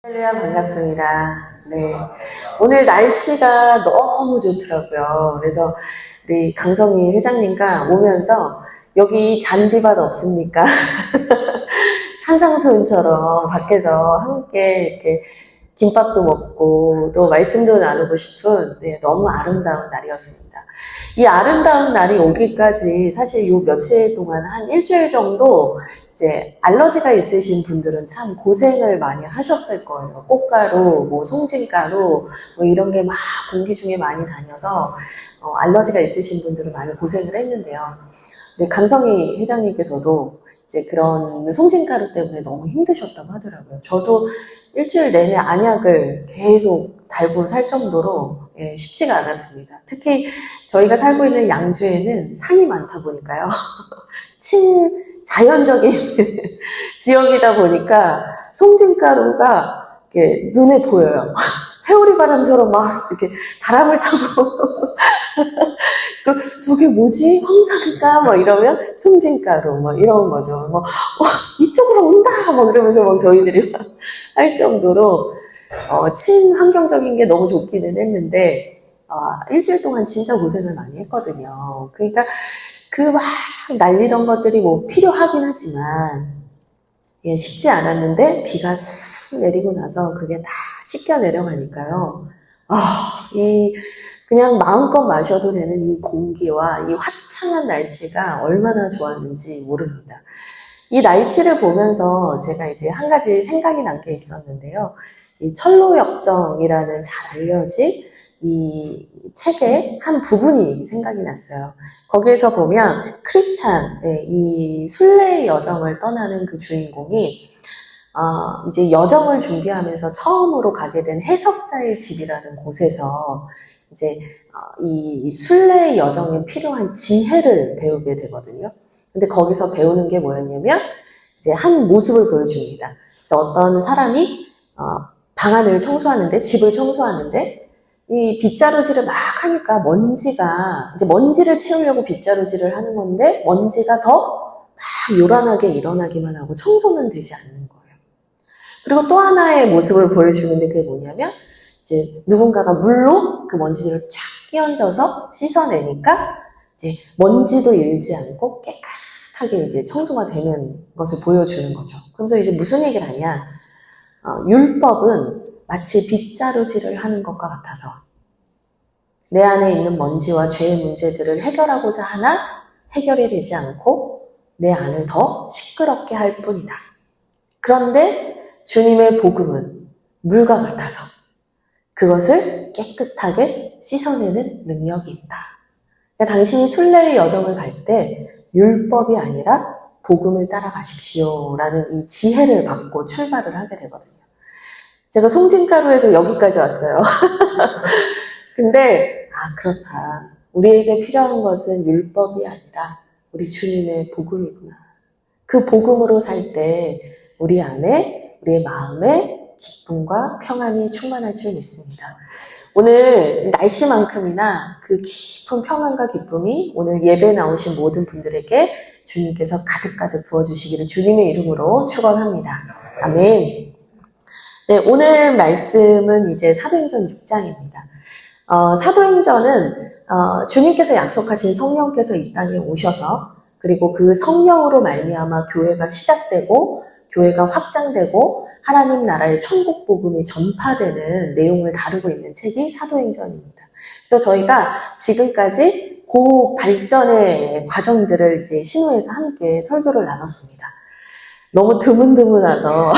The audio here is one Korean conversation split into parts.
할렐루야, 반갑습니다. 네. 오늘 날씨가 너무 좋더라고요. 그래서 우리 강성희 회장님과 오면서 여기 잔디밭 없습니까? 산상수훈처럼 밖에서 함께 이렇게 김밥도 먹고 또 말씀도 나누고 싶은 너무 아름다운 날이었습니다. 이 아름다운 날이 오기까지 사실 요 며칠 동안 한 일주일 정도 이제 알러지가 있으신 분들은 참 고생을 많이 하셨을 거예요. 꽃가루, 뭐 송진가루, 뭐 이런 게 막 공기 중에 많이 다녀서 알러지가 있으신 분들은 많이 고생을 했는데요. 강성희 회장님께서도 이제 그런 송진가루 때문에 너무 힘드셨다고 하더라고요. 저도 일주일 내내 안약을 계속 달고 살 정도로 쉽지가 않았습니다. 특히 저희가 살고 있는 양주에는 산이 많다 보니까요. 자연적인 지역이다 보니까 송진가루가 이렇게 눈에 보여요. 회오리 바람처럼 막 이렇게 바람을 타고 저게 뭐지? 황사인가? 뭐 이러면 송진가루 뭐 이런 거죠. 뭐 이쪽으로 온다! 뭐 그러면서 막 저희들이 막 할 정도로 친환경적인 게 너무 좋기는 했는데 일주일 동안 진짜 고생을 많이 했거든요. 그러니까 그 막 날리던 것들이 뭐 필요하긴 하지만 쉽지 않았는데 비가 쑥 내리고 나서 그게 다 씻겨 내려가니까요. 그냥 마음껏 마셔도 되는 이 공기와 이 화창한 날씨가 얼마나 좋았는지 모릅니다. 이 날씨를 보면서 제가 이제 한 가지 생각이 난 게 있었는데요. 이 철로역정이라는 잘 알려진 이 책의 한 부분이 생각이 났어요. 거기에서 보면 크리스찬, 이 순례의 여정을 떠나는 그 주인공이 이제 여정을 준비하면서 처음으로 가게 된 해석자의 집이라는 곳에서 이제 이 순례의 여정에 필요한 지혜를 배우게 되거든요. 근데 거기서 배우는 게 뭐였냐면 이제 한 모습을 보여줍니다. 그래서 어떤 사람이 방안을 청소하는데, 집을 청소하는데 이 빗자루질을 막 하니까 먼지가, 이제 먼지를 치우려고 빗자루질을 하는 건데 먼지가 더 막 요란하게 일어나기만 하고 청소는 되지 않는 거예요. 그리고 또 하나의 모습을 보여주는데 그게 뭐냐면 이제 누군가가 물로 그 먼지를 쫙 끼얹어서 씻어내니까 이제 먼지도 일지 않고 깨끗하게 이제 청소가 되는 것을 보여주는 거죠. 그러면서 이제 무슨 얘기를 하냐? 율법은 마치 빗자루질을 하는 것과 같아서 내 안에 있는 먼지와 죄의 문제들을 해결하고자 하나 해결이 되지 않고 내 안을 더 시끄럽게 할 뿐이다. 그런데 주님의 복음은 물과 같아서 그것을 깨끗하게 씻어내는 능력이 있다. 그러니까 당신이 순례의 여정을 갈 때 율법이 아니라 복음을 따라가십시오 라는 이 지혜를 받고 출발을 하게 되거든요. 제가 송진가루에서 여기까지 왔어요. 근데 그렇다. 우리에게 필요한 것은 율법이 아니라 우리 주님의 복음이구나. 그 복음으로 살 때 우리 안에, 우리의 마음에 기쁨과 평안이 충만할 줄 믿습니다. 오늘 날씨만큼이나 그 깊은 평안과 기쁨이 오늘 예배에 나오신 모든 분들에게 주님께서 가득가득 부어주시기를 주님의 이름으로 축원합니다. 아멘. 네, 오늘 말씀은 이제 사도행전 6장입니다. 사도행전은 주님께서 약속하신 성령께서 이 땅에 오셔서 그리고 그 성령으로 말미암아 교회가 시작되고 교회가 확장되고 하나님 나라의 천국 복음이 전파되는 내용을 다루고 있는 책이 사도행전입니다. 그래서 저희가 지금까지 그 발전의 과정들을 이제 신우에서 함께 설교를 나눴습니다. 너무 드문드문해서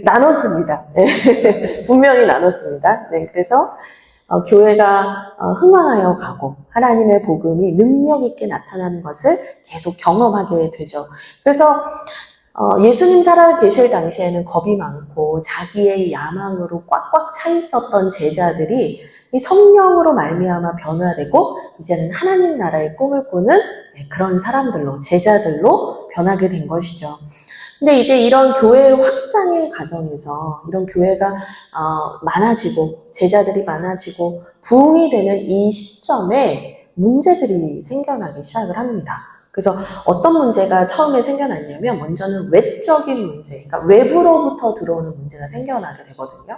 나눴습니다. 분명히 나눴습니다. 네, 그래서 교회가 흥황하여 가고 하나님의 복음이 능력 있게 나타나는 것을 계속 경험하게 되죠. 그래서 예수님 살아 계실 당시에는 겁이 많고 자기의 야망으로 꽉꽉 차 있었던 제자들이 이 성령으로 말미암아 변화되고 이제는 하나님 나라의 꿈을 꾸는 그런 사람들로, 제자들로 변하게 된 것이죠. 근데 이제 이런 교회의 확장의 과정에서 이런 교회가 많아지고 제자들이 많아지고 부흥이 되는 이 시점에 문제들이 생겨나기 시작을 합니다. 그래서 어떤 문제가 처음에 생겨났냐면 먼저는 외적인 문제, 그러니까 외부로부터 들어오는 문제가 생겨나게 되거든요.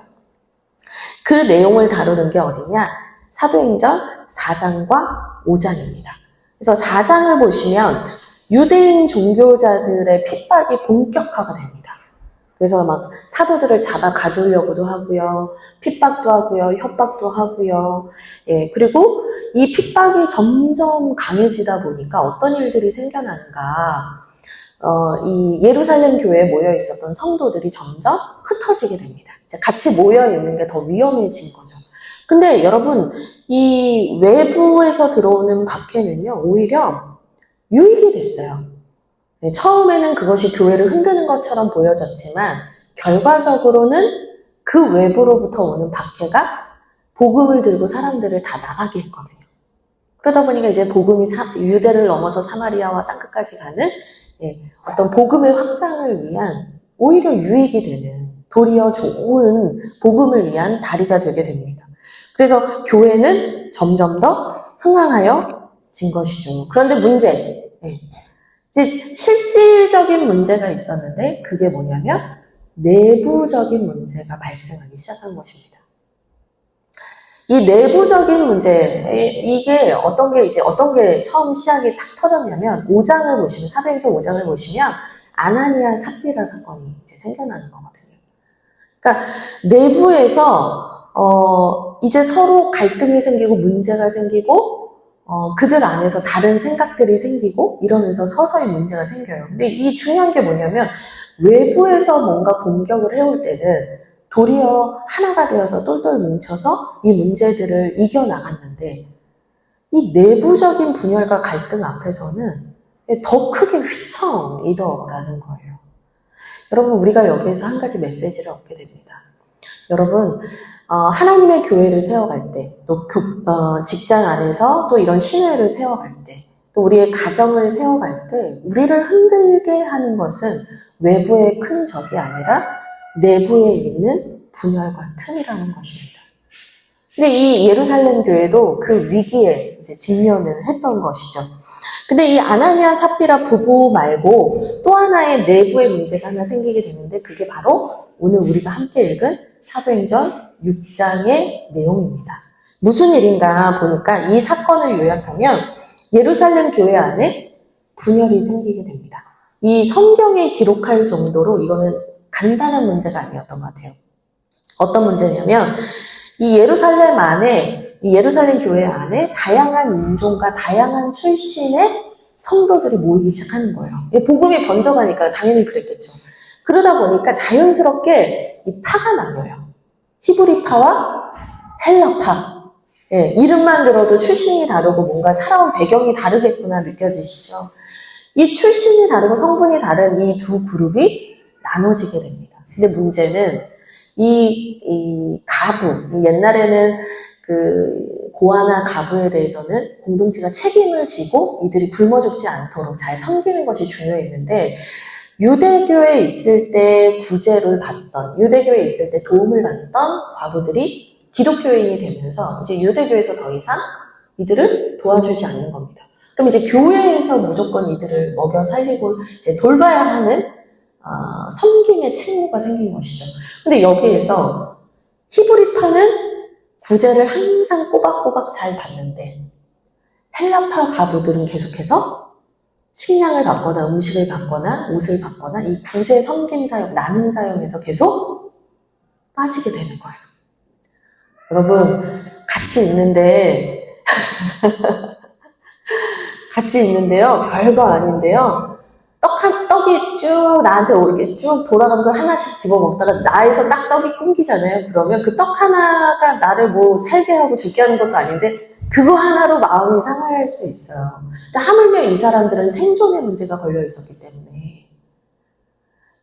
그 내용을 다루는 게 어디냐? 사도행전 4장과 5장입니다. 그래서 4장을 보시면 유대인 종교자들의 핍박이 본격화가 됩니다. 그래서 막 사도들을 잡아 가두려고도 하고요. 핍박도 하고요. 협박도 하고요. 예, 그리고 이 핍박이 점점 강해지다 보니까 어떤 일들이 생겨나는가. 이 예루살렘 교회에 모여 있었던 성도들이 점점 흩어지게 됩니다. 이제 같이 모여 있는 게 더 위험해진 거죠. 근데 여러분, 이 외부에서 들어오는 박해는요, 오히려 유익이 됐어요. 처음에는 그것이 교회를 흔드는 것처럼 보여졌지만 결과적으로는 그 외부로부터 오는 박해가 복음을 들고 사람들을 다 나가게 했거든요. 그러다 보니까 이제 복음이 유대를 넘어서 사마리아와 땅끝까지 가는 어떤 복음의 확장을 위한 오히려 유익이 되는 도리어 좋은 복음을 위한 다리가 되게 됩니다. 그래서 교회는 점점 더 흥황하여진 것이죠. 그런데 문제, 이제 실질적인 문제가 있었는데 그게 뭐냐면 내부적인 문제가 발생하기 시작한 것입니다. 이 내부적인 문제, 이게 어떤 게 처음 시작이 탁 터졌냐면 5장을 보시면, 사도행전 5장을 보시면 아나니아 삽비라 사건이 이제 생겨나는 거거든요. 그러니까 내부에서 이제 서로 갈등이 생기고 문제가 생기고 그들 안에서 다른 생각들이 생기고 이러면서 서서히 문제가 생겨요. 근데 이 중요한 게 뭐냐면 외부에서 뭔가 공격을 해올 때는 도리어 하나가 되어서 똘똘 뭉쳐서 이 문제들을 이겨나갔는데 이 내부적인 분열과 갈등 앞에서는 더 크게 휘청이더라는 거예요. 여러분, 우리가 여기에서 한 가지 메시지를 얻게 됩니다. 여러분, 하나님의 교회를 세워갈 때, 또 직장 안에서 또 이런 신회를 세워갈 때, 또 우리의 가정을 세워갈 때 우리를 흔들게 하는 것은 외부의 큰 적이 아니라 내부에 있는 분열과 틈이라는 것입니다. 근데 이 예루살렘 교회도 그 위기에 이제 직면을 했던 것이죠. 근데 이 아나니아 삽비라 부부 말고 또 하나의 내부의 문제가 하나 생기게 되는데 그게 바로 오늘 우리가 함께 읽은 사도행전 6장의 내용입니다. 무슨 일인가 보니까 이 사건을 요약하면 예루살렘 교회 안에 분열이 생기게 됩니다. 이 성경에 기록할 정도로 이거는 간단한 문제가 아니었던 것 같아요. 어떤 문제냐면 이 예루살렘 교회 안에 다양한 인종과 다양한 출신의 성도들이 모이기 시작하는 거예요. 복음이 번져가니까 당연히 그랬겠죠. 그러다 보니까 자연스럽게 이 파가 나뉘어요. 히브리파와 헬라파. 이름만 들어도 출신이 다르고 뭔가 살아온 배경이 다르겠구나 느껴지시죠? 이 출신이 다르고 성분이 다른 이 두 그룹이 나눠지게 됩니다. 근데 문제는 이 가부, 옛날에는 그 고아나 가부에 대해서는 공동체가 책임을 지고 이들이 굶어 죽지 않도록 잘 섬기는 것이 중요했는데 유대교에 있을 때 구제를 받던, 유대교에 있을 때 도움을 받던 과부들이 기독교인이 되면서 이제 유대교에서 더 이상 이들을 도와주지 않는 겁니다. 그럼 이제 교회에서 무조건 이들을 먹여 살리고 이제 돌봐야 하는 섬김의 책무가 생긴 것이죠. 근데 여기에서 히브리파는 구제를 항상 꼬박꼬박 잘 받는데 헬라파 가부들은 계속해서 식량을 받거나 음식을 받거나 옷을 받거나 이 구제 섬김 사역, 나눔 사역에서 계속 빠지게 되는 거예요. 여러분, 같이 있는데요. 별거 아닌데요. 떡이 쭉 나한테 이렇게 쭉 돌아가면서 하나씩 집어먹다가 나에서 딱 떡이 끊기잖아요. 그러면 그 떡 하나가 나를 뭐 살게 하고 죽게 하는 것도 아닌데 그거 하나로 마음이 상할 수 있어요. 근데 하물며 이 사람들은 생존의 문제가 걸려 있었기 때문에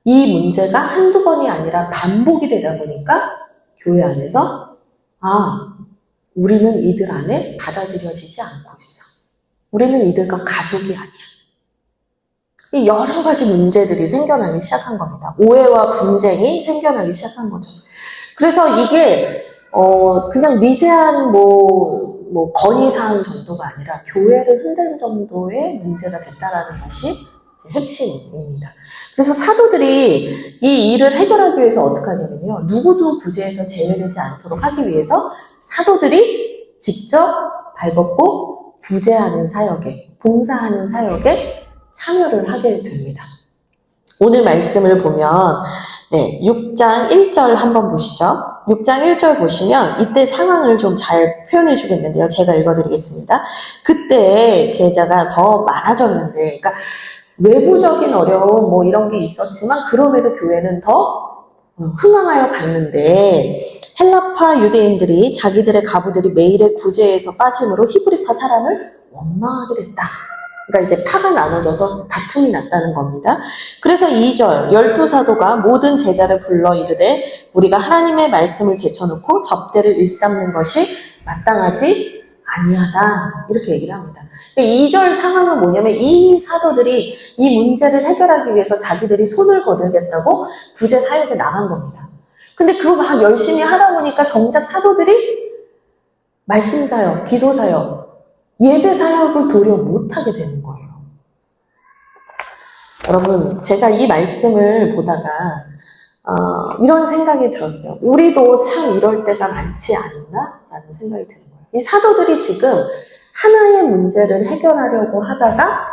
이 문제가 한두 번이 아니라 반복이 되다 보니까 교회 안에서 우리는 이들 안에 받아들여지지 않고 있어. 우리는 이들과 가족이 아니야. 이 여러 가지 문제들이 생겨나기 시작한 겁니다. 오해와 분쟁이 생겨나기 시작한 거죠. 그래서 이게 그냥 미세한 뭐 건의사항 정도가 아니라 교회를 흔들 정도의 문제가 됐다라는 것이 이제 핵심입니다. 그래서 사도들이 이 일을 해결하기 위해서 어떻게 하냐면요. 누구도 구제에서 제외되지 않도록 하기 위해서 사도들이 직접 발벗고 구제하는 사역에, 봉사하는 사역에 참여를 하게 됩니다. 오늘 말씀을 보면 6장 1절 한번 보시죠. 6장 1절 보시면 이때 상황을 좀 잘 표현해 주겠는데요. 제가 읽어드리겠습니다. 그때 제자가 더 많아졌는데, 그러니까 외부적인 어려움 뭐 이런 게 있었지만 그럼에도 교회는 더 흥황하여 갔는데 헬라파 유대인들이 자기들의 가부들이 매일의 구제에서 빠짐으로 히브리파 사람을 원망하게 됐다. 그러니까 이제 파가 나눠져서 다툼이 났다는 겁니다. 그래서 2절 12사도가 모든 제자를 불러 이르되 우리가 하나님의 말씀을 제쳐놓고 접대를 일삼는 것이 마땅하지 아니하다. 이렇게 얘기를 합니다. 2절 상황은 뭐냐면 이미 사도들이 이 문제를 해결하기 위해서 자기들이 손을 거들겠다고 구제 사역에 나간 겁니다. 근데 그거 막 열심히 하다 보니까 정작 사도들이 말씀 사역, 기도 사역, 예배 사역을 도려 못하게 되는 거예요. 여러분, 제가 이 말씀을 보다가 이런 생각이 들었어요. 우리도 참 이럴 때가 많지 않나? 라는 생각이 드는 거예요. 이 사도들이 지금 하나의 문제를 해결하려고 하다가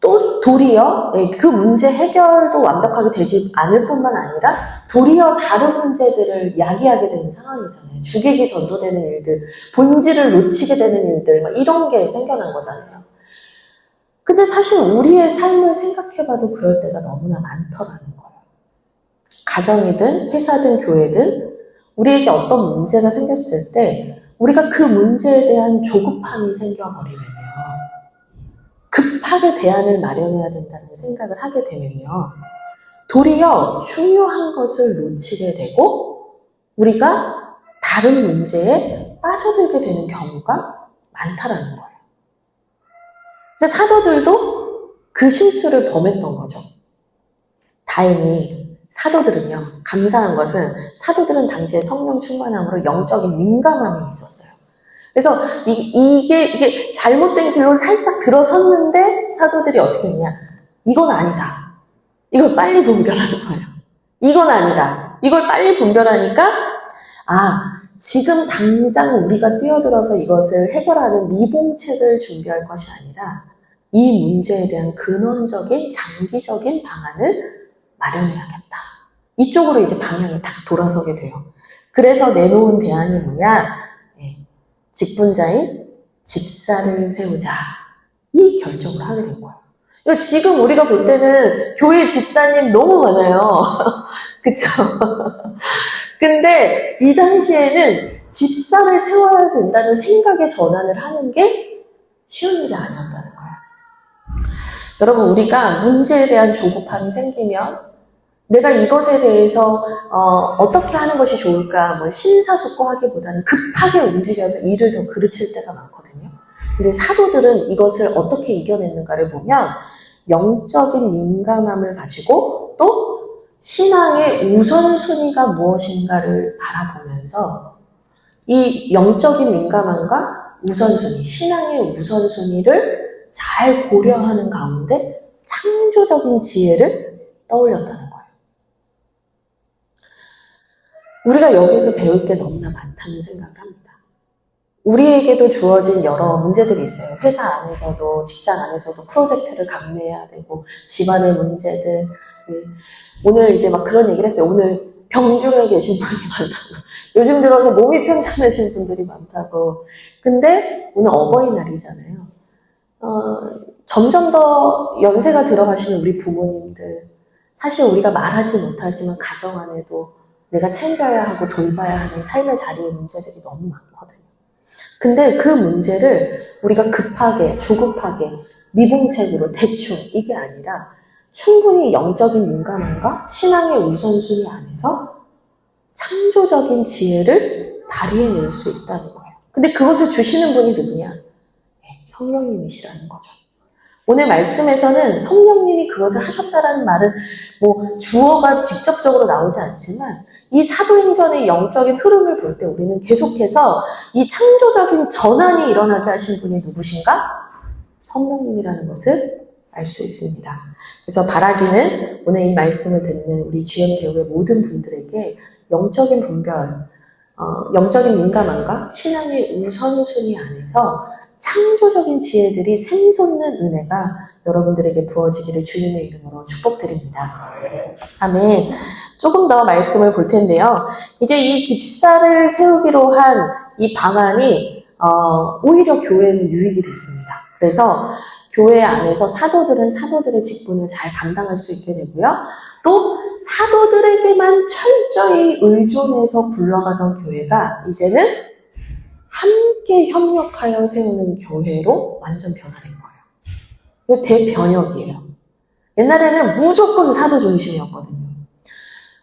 또 도리어 그 문제 해결도 완벽하게 되지 않을 뿐만 아니라 도리어 다른 문제들을 야기하게 되는 상황이잖아요. 주객이 전도되는 일들, 본질을 놓치게 되는 일들, 막 이런 게 생겨난 거잖아요. 근데 사실 우리의 삶을 생각해봐도 그럴 때가 너무나 많더라는 거예요. 가정이든 회사든 교회든 우리에게 어떤 문제가 생겼을 때 우리가 그 문제에 대한 조급함이 생겨버리면요. 급하게 대안을 마련해야 된다는 생각을 하게 되면요. 도리어 중요한 것을 놓치게 되고 우리가 다른 문제에 빠져들게 되는 경우가 많다라는 거예요. 그러니까 사도들도 그 실수를 범했던 거죠. 다행히 사도들은요, 감사한 것은 사도들은 당시에 성령 충만함으로 영적인 민감함이 있었어요. 그래서 이게 잘못된 길로 살짝 들어섰는데 사도들이 어떻게 했냐? 이건 아니다. 이걸 빨리 분별하는 거예요. 이건 아니다. 이걸 빨리 분별하니까 지금 당장 우리가 뛰어들어서 이것을 해결하는 미봉책을 준비할 것이 아니라 이 문제에 대한 근원적인 장기적인 방안을 마련해야겠다. 이쪽으로 이제 방향이 딱 돌아서게 돼요. 그래서 내놓은 대안이 뭐냐? 직분자인 집사를 세우자. 이 결정을 하게 된 거예요. 그러니까 지금 우리가 볼 때는 교회 집사님 너무 많아요. 그쵸? 근데 이 당시에는 집사를 세워야 된다는 생각의 전환을 하는 게 쉬운 일이 아니었다는 거예요. 여러분, 우리가 문제에 대한 조급함이 생기면 내가 이것에 대해서 어떻게 하는 것이 좋을까 심사숙고하기보다는 급하게 움직여서 일을 더 그르칠 때가 많거든요. 근데 사도들은 이것을 어떻게 이겨냈는가를 보면 영적인 민감함을 가지고 또 신앙의 우선순위가 무엇인가를 바라보면서 이 영적인 민감함과 우선순위, 신앙의 우선순위를 잘 고려하는 가운데 창조적인 지혜를 떠올렸다는 거예요. 우리가 여기서 배울 게 너무나 많다는 생각을 합니다. 우리에게도 주어진 여러 문제들이 있어요. 회사 안에서도, 직장 안에서도 프로젝트를 감내해야 되고, 집안의 문제들. 오늘 이제 막 그런 얘기를 했어요. 오늘 병중에 계신 분이 많다고. 요즘 들어서 몸이 편찮으신 분들이 많다고. 근데 오늘 어버이날이잖아요. 점점 더 연세가 들어가시는 우리 부모님들. 사실 우리가 말하지 못하지만 가정 안에도 내가 챙겨야 하고 돌봐야 하는 삶의 자리의 문제들이 너무 많거든요. 근데 그 문제를 우리가 급하게, 조급하게, 미봉책으로 대충 이게 아니라 충분히 영적인 민감함과 신앙의 우선순위 안에서 창조적인 지혜를 발휘해낼 수 있다는 거예요. 근데 그것을 주시는 분이 누구냐? 성령님이시라는 거죠. 오늘 말씀에서는 성령님이 그것을 하셨다라는 말은 주어가 직접적으로 나오지 않지만 이 사도행전의 영적인 흐름을 볼 때 우리는 계속해서 이 창조적인 전환이 일어나게 하신 분이 누구신가? 성령님이라는 것을 알 수 있습니다. 그래서 바라기는 오늘 이 말씀을 듣는 우리 GM대우의 모든 분들에게 영적인 분별, 영적인 민감함과 신앙의 우선순위 안에서 창조적인 지혜들이 샘솟는 은혜가 여러분들에게 부어지기를 주님의 이름으로 축복드립니다. 아멘. 조금 더 말씀을 볼 텐데요. 이제 이 집사를 세우기로 한 이 방안이 오히려 교회는 유익이 됐습니다. 그래서 교회 안에서 사도들은 사도들의 직분을 잘 감당할 수 있게 되고요. 또 사도들에게만 철저히 의존해서 굴러가던 교회가 이제는 함께 협력하여 세우는 교회로 완전 변화된 거예요. 이거 대변혁이에요. 옛날에는 무조건 사도 중심이었거든요.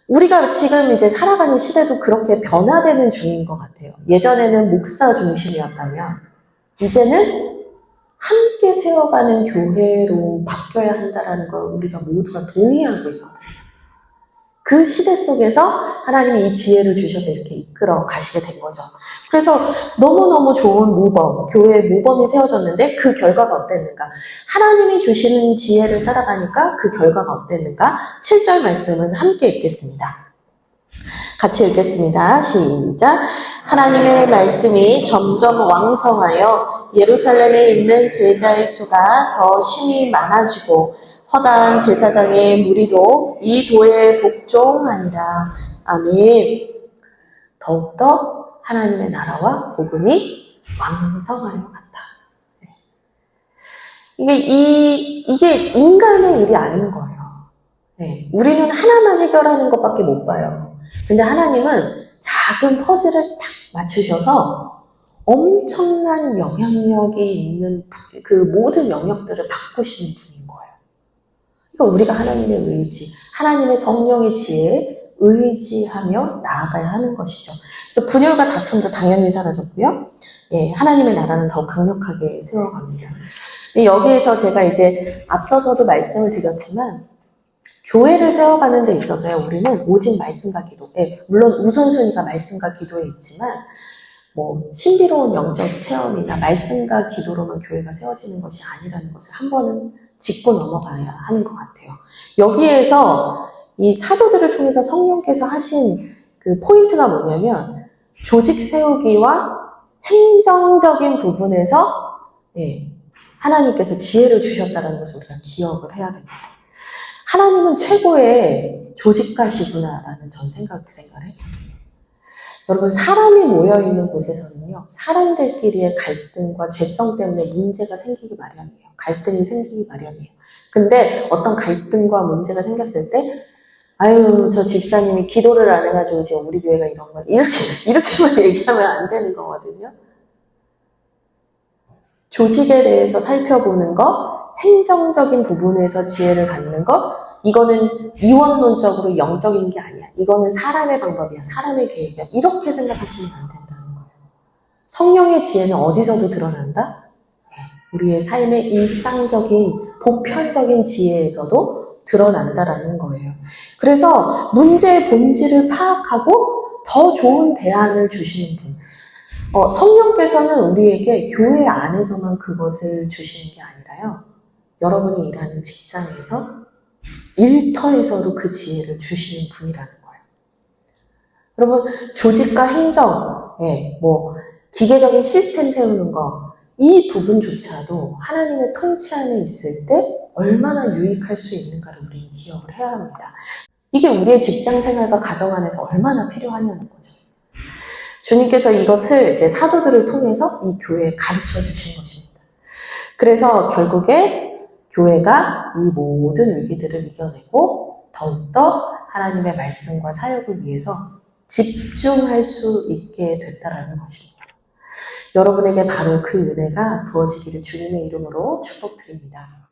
우리가 지금 이제 살아가는 시대도 그렇게 변화되는 중인 것 같아요. 예전에는 목사 중심이었다면 이제는 함께 세워가는 교회로 바뀌어야 한다는 걸 우리가 모두가 동의하고 있거든요. 그 시대 속에서 하나님이 이 지혜를 주셔서 이렇게 이끌어 가시게 된 거죠. 그래서 너무너무 좋은 모범, 교회의 모범이 세워졌는데 그 결과가 어땠는가? 하나님이 주시는 지혜를 따라가니까 그 결과가 어땠는가? 7절 말씀은 함께 읽겠습니다. 같이 읽겠습니다. 시작. 하나님의 말씀이 점점 왕성하여 예루살렘에 있는 제자의 수가 더 심히 많아지고 허다한 제사장의 무리도 이 도에 복종하니라. 아멘. 더욱더 하나님의 나라와 복음이 왕성하여 간다. 이게 인간의 일이 아닌 거예요. 네. 우리는 하나만 해결하는 것밖에 못 봐요. 근데 하나님은 작은 퍼즐을 탁 맞추셔서 엄청난 영향력이 있는 그 모든 영역들을 바꾸시는 분인 거예요. 그러니까 우리가 하나님의 의지, 하나님의 성령의 지혜에 의지하며 나아가야 하는 것이죠. 그래서 분열과 다툼도 당연히 사라졌고요. 예, 하나님의 나라는 더 강력하게 세워갑니다. 여기에서 제가 이제 앞서서도 말씀을 드렸지만 교회를 세워가는 데 있어서요, 우리는 오직 말씀과 기도, 물론 우선순위가 말씀과 기도에 있지만 신비로운 영적 체험이나 말씀과 기도로만 교회가 세워지는 것이 아니라는 것을 한 번은 짚고 넘어가야 하는 것 같아요. 여기에서 이 사도들을 통해서 성령께서 하신 그 포인트가 뭐냐면 조직 세우기와 행정적인 부분에서 하나님께서 지혜를 주셨다는 것을 우리가 기억을 해야 됩니다. 하나님은 최고의 조직가시구나라는 전 생각을 해요. 여러분, 사람이 모여있는 곳에서는요, 사람들끼리의 갈등과 죄성 때문에 문제가 생기기 마련이에요. 갈등이 생기기 마련이에요. 근데 어떤 갈등과 문제가 생겼을 때 아유, 저 집사님이 기도를 안 해가지고 지금 우리 교회가 이런 거야. 이렇게만 얘기하면 안 되는 거거든요. 조직에 대해서 살펴보는 것, 행정적인 부분에서 지혜를 갖는 것, 이거는 이원론적으로 영적인 게 아니야. 이거는 사람의 방법이야. 사람의 계획이야. 이렇게 생각하시면 안 된다는 거예요. 성령의 지혜는 어디서도 드러난다? 우리의 삶의 일상적인, 보편적인 지혜에서도 드러난다라는 거예요. 그래서 문제의 본질을 파악하고 더 좋은 대안을 주시는 분. 성령께서는 우리에게 교회 안에서만 그것을 주시는 게 아니라요. 여러분이 일하는 직장에서, 일터에서도 그 지혜를 주시는 분이라는 거예요. 여러분, 조직과 행정, 기계적인 시스템 세우는 거, 이 부분조차도 하나님의 통치 안에 있을 때 얼마나 유익할 수 있는가를 우리는 기억을 해야 합니다. 이게 우리의 직장 생활과 가정 안에서 얼마나 필요하냐는 거죠. 주님께서 이것을 이제 사도들을 통해서 이 교회에 가르쳐 주신 것입니다. 그래서 결국에 교회가 이 모든 위기들을 이겨내고 더욱더 하나님의 말씀과 사역을 위해서 집중할 수 있게 됐다라는 것입니다. 여러분에게 바로 그 은혜가 부어지기를 주님의 이름으로 축복드립니다.